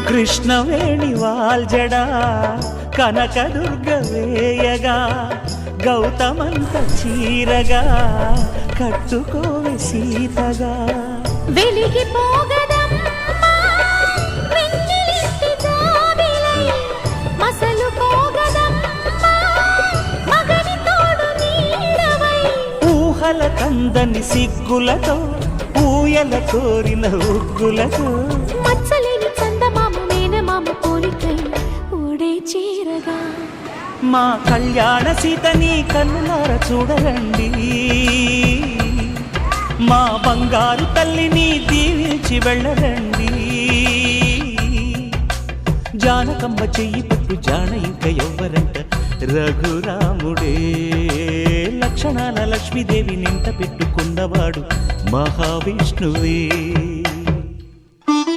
కృష్ణవేణి వాల్జడా కనకదుర్గ వేయగా గౌతమంత చీరగా కట్టుకోవే సీతగా వెలిగిపోగదమ్మా వెన్నెలింటి జాబిలై మసలుకోగదమ్మా మగని తోడు నీడవై ఊహల కందని సిగ్గులతో ఊయల కోరిన ఉగ్గులతో మచ్చలేని చందమామ మేనమామ పోలికై ఓడే చీరగా మా కళ్యాణ సీతని కన్నులార చూడరండి మా బంగారు తల్లిని దీవించి వెళ్ళరండి జానకమ్మ చెయ్యి పట్టు జాన ఇంక ఎవ్వరంట రఘురాముడే లక్షణాల లక్ష్మీదేవి నింట పెట్టుకున్నవాడు మహావిష్ణువే